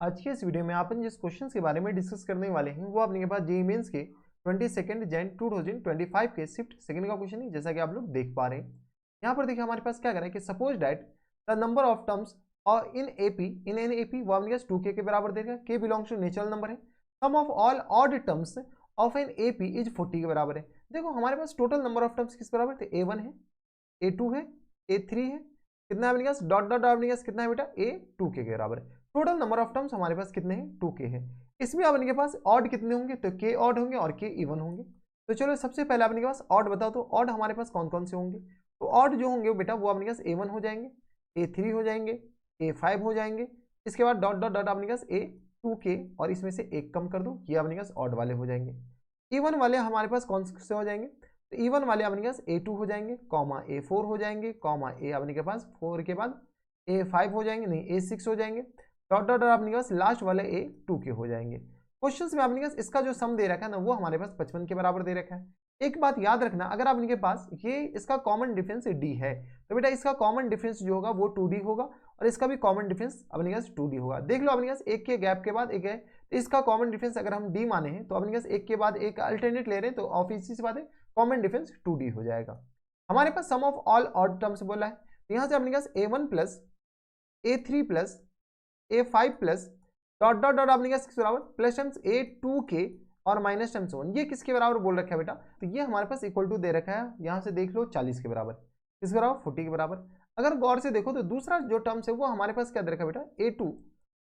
आज के इस वीडियो में अपन जिस क्वेश्चन के बारे में डिस्कस करने वाले हैं वो अपने के पास जेईई मेंस के 22 जैन 2025 के शिफ्ट सेकंड का क्वेश्चन है, जैसा कि आप लोग देख पा रहे हैं। यहाँ पर देखिए हमारे पास क्या करें कि suppose that the number of terms और इन एन एपी वो अपने पास 2k के बराबर देगा। k belongs to natural number है। Sum of all odd terms of an AP is 40 के बराबर है। देखो हमारे पास टोटल नंबर ऑफ टर्म्स किस बराबर थे, a1 है, a2 है, a3 है, कितना है अपने पास डॉट डॉट अपने पास कितना है बेटा, a2k के बराबर है। टोटल नंबर ऑफ टर्म्स हमारे पास कितने हैं, 2k है। इसमें अपने के पास ऑड कितने होंगे, तो k ऑड होंगे और k इवन होंगे। तो चलो सबसे पहले अपने के पास ऑड बताओ, तो ऑड हमारे पास कौन कौन से होंगे। तो ऑड जो होंगे बेटा वो अपने पास a1 हो जाएंगे, a3 हो जाएंगे, a5 हो जाएंगे। इसके बाद डॉट डॉट डॉट अपने पास a2k और इसमें से एक कम कर दो, ये अपने पास ऑड वाले हो जाएंगे। इवन वाले हमारे पास कौन से हो जाएंगे, तो इवन वाले अपने पास a2 हो जाएंगे, कॉमा a4 हो जाएंगे, कॉमा a अपने के पास 4 के बाद a5 हो जाएंगे, नहीं a6 हो जाएंगे, डॉट डॉट अपने पास लास्ट वाले a2 के हो जाएंगे। क्वेश्चन में अपने पास इसका जो सम दे रखा है ना वो हमारे पास 55 के बराबर दे रखा है। एक बात याद रखना, अगर आपके पास ये इसका कॉमन डिफरेंस d है तो बेटा इसका कॉमन डिफरेंस जो होगा वो 2d होगा और इसका भी कॉमन डिफरेंस अपने पास 2d होगा। देख लो अपने पास एक के गैप के बाद एक है, तो इसका कॉमन डिफरेंस अगर हम d माने हैं तो अपने पास एक के बाद एक अल्टरनेट ले रहे हैं, तो ऑब्वियसली सी बात है कॉमन डिफरेंस 2d हो जाएगा। हमारे पास सम ऑफ ऑल ऑड टर्म्स बोला है, तो यहां से अपने पास a1 plus a3 plus a5 plus dot dot dot अपने पास किसके बराबर प्लस टर्म्स a2k और माइनस टर्म्स 1, ये किसके बराबर बोल रखा है बेटा, तो ये हमारे पास इक्वल टू दे रखा है। यहां से देख लो 40 के बराबर, किसके बराबर 40 के बराबर। अगर गौर से देखो तो दूसरा जो टर्म्स है वो हमारे पास क्या दे रखा है बेटा, a2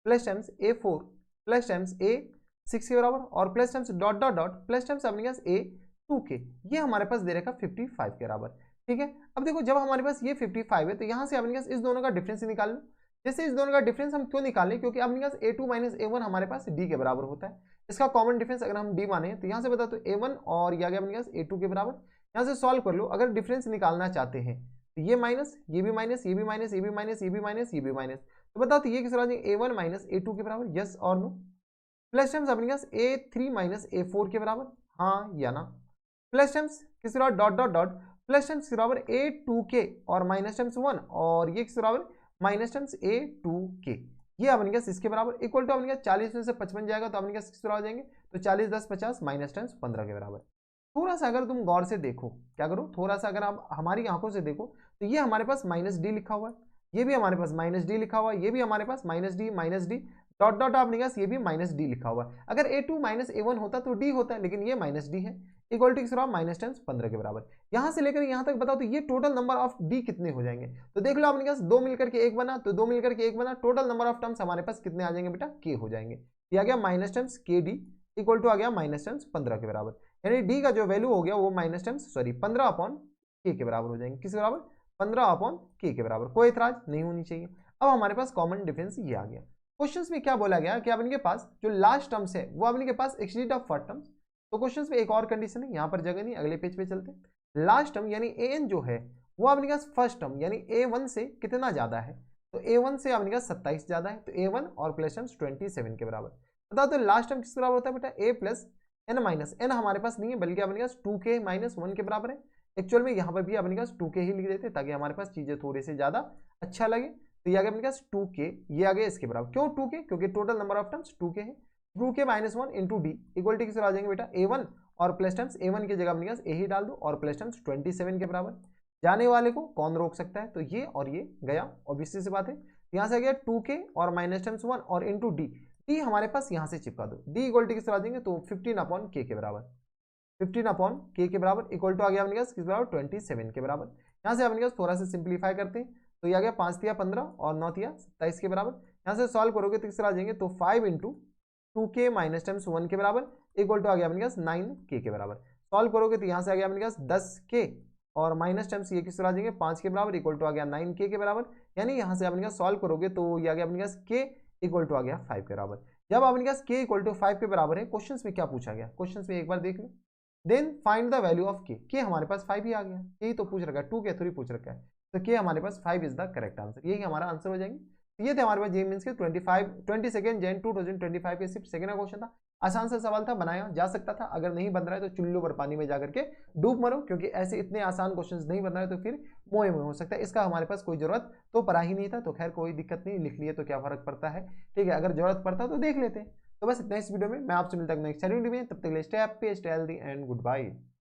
plus terms a4 plus terms a6 के बराबर और plus terms dot dot dot plus terms अपने पास a2k, ये हमारे पास दे रखा 55 के बराबर। ठीक है, अब देखो जब हमारे पास ये 55 है तो यहां से अपने पास इस दोनों का डिफरेंस निकाल लो। जैसे इस दोनों का डिफरेंस हम क्यों निकालें, क्योंकि अपने पास a2 माइनस a1 हमारे पास d के बराबर होता है। इसका कॉमन डिफरेंस अगर हम d माने तो यहां से बता तो a1 और ये आ गया अपने पास a2 के बराबर। यहां से सॉल्व कर लो, अगर डिफरेंस निकालना चाहते हैं तो ये माइनस, ये भी माइनस, ये भी माइनस, ये भी माइनस, ये भी माइनस, ये भी माइनस, तो बताओ तो ये किस तरह a1 माइनस a2 के बराबर, यस और नो। प्लस टर्म्स अपने पास a3 माइनस a4 के बराबर, हाँ या ना। प्लस टर्म्स किस बराबर dot dot dot plus terms बराबर a2k और माइनस टर्म्स 1 और ये किस बराबर माइनस टर्म्स a2k, ये अपने पास इसके बराबर इक्वल टू अपने पास 40 में से 55 जाएगा तो अपने पास किस बराबर जाएंगे, तो 40 10 50 माइनस टर्म्स 15 के बराबर। थोड़ा सा अगर तुम गौर से देखो, क्या करो थोड़ा सा अगर आप हमारी आंखों से देखो तो ये हमारे पास माइनस डी लिखा हुआ है, ये भी हमारे पास माइनस डी लिखा हुआ है, ये भी हमारे पास माइनस डी डॉट डॉट अपने पास ये भी माइनस डी लिखा हुआ है। अगर a2 माइनस a1 होता तो d होता है, लेकिन ये माइनस डी है, इक्वल टू किस बराबर माइनस टेंस 15 के बराबर। यहां से लेकर यहां तक बताओ तो ये टोटल नंबर ऑफ d कितने हो जाएंगे, तो देख लो अपने पास दो मिलकर के एक बना, तो दो मिलकर के एक बना, टोटल नंबर ऑफ टर्म्स हमारे पास कितने आ जाएंगे बेटा, k हो जाएंगे। ये आ गया माइनस टर्म्स के डी इक्वल टू आ गया माइनस टर्म्स 15 के बराबर, यानी डी का जो वैल्यू हो गया वो माइनस टर्म्स 15 अपॉन के बराबर हो जाएंगे, किस बराबर 15 अपॉन के बराबर। कोई एतराज नहीं होनी चाहिए। अब हमारे पास कॉमन डिफरेंस ये आ गया। क्वेश्चंस में क्या बोला गया कि अपने के पास जो लास्ट टर्म्स है वो अपने के पास एक्सीड ऑफ फर्स्ट टर्म्स। तो क्वेश्चंस में एक और कंडीशन है, यहाँ पर जगह नहीं, अगले पेज पे चलते हैं। लास्ट टर्म यानी an जो है वो अपने पास फर्स्ट टर्म यानी a1 से कितना ज्यादा है, तो a1 से अपने पास 27 ज्यादा है, तो a1 और प्लस टर्म्स 27 के बराबर। बताओ तो लास्ट टर्म किस बराबर होता है बेटा, a plus n minus n हमारे पास नहीं है बल्कि अपने पास 2k माइनस 1 के बराबर है। एक्चुअल में यहाँ पर भी अपने पास 2k ही लिख देते ताकि हमारे पास चीजें थोड़ी सी ज्यादा अच्छा लगे। तो ये आ गया अपने पास 2k, ये आ गया इसके बराबर। क्यों 2k, क्योंकि total number of terms 2k है। 2k minus 1 into d equal to किस आ जाएंगे बेटा a1 और प्लस टर्म्स a1 की जगह अपने पास a ही डाल दो और प्लस टर्म्स 27 के बराबर। जाने वाले को कौन रोक सकता है, तो ये और ये गया, ऑब्वियसली सी बात है। यहाँ से आ गया 2k और माइनस टर्म्स 1 और इंटू डी, डी हमारे पास यहाँ से चिपका दो, डी इक्वल टू किस आ जाएंगे, तो 15 अपॉन k के बराबर, 15 अपॉन k के बराबर इक्वल टू आ गया अपने पास किस बराबर 27 के बराबर। यहाँ से अपने पास थोड़ा सा सिंप्लीफाई करते हैं, तो ये आ गया 5 तिया 15 और 9 तिया 27 के बराबर। यहाँ से सॉल्व करोगे तो किस आ जाएंगे, तो 5 इंटू 2k माइनस टर्म्स 1 के बराबर इक्वल टू आ गया अपने पास 9k के बराबर। सॉल्व करोगे तो यहाँ से आ गया अपने पास 10k और माइनस टर्म्स ये किस आ जाएंगे 5 के बराबर इक्वल टू आ गया 9k के बराबर। यानी यहाँ से अपने पास सॉल्व करोगे तो ये आ गया अपने पास k इक्वल टू आ गया 5 के बराबर। जब अपने पास k इक्वल टू 5 के बराबर है, क्वेश्चन में क्या पूछा गया, क्वेश्चन में एक बार देख लो, then find the value of k हमारे पास 5 ही आ गया, यही तो पूछ रखा है, 2k थोड़ी पूछ रखा है, तो k हमारे पास 5 इज द करेक्ट आंसर, यही हमारा आंसर हो जाएंगे। तो ये थे हमारे पास जेईई मेंस के 22 जैन 2025 के शिफ्ट सेकंड का क्वेश्चन था। आसान सा सवाल था, बनाया जा सकता था। अगर नहीं बन रहा है तो चुल्लू पर पानी में जाकर के डूब मरो, क्योंकि ऐसे इतने आसान क्वेश्चंस नहीं बन रहे तो फिर मोए में हो सकता है। इसका हमारे पास कोई जरूरत तो पड़ा ही नहीं था, तो खैर कोई दिक्कत नहीं, लिख लिए तो क्या फर्क पड़ता है। ठीक है, अगर जरूरत पड़ता तो देख लेते। तो बस इतना इस वीडियो में, मैं आपसे मिलता हूं नेक्स्ट वीडियो में। तब तक के लिए stay happy, stay healthy and good bye.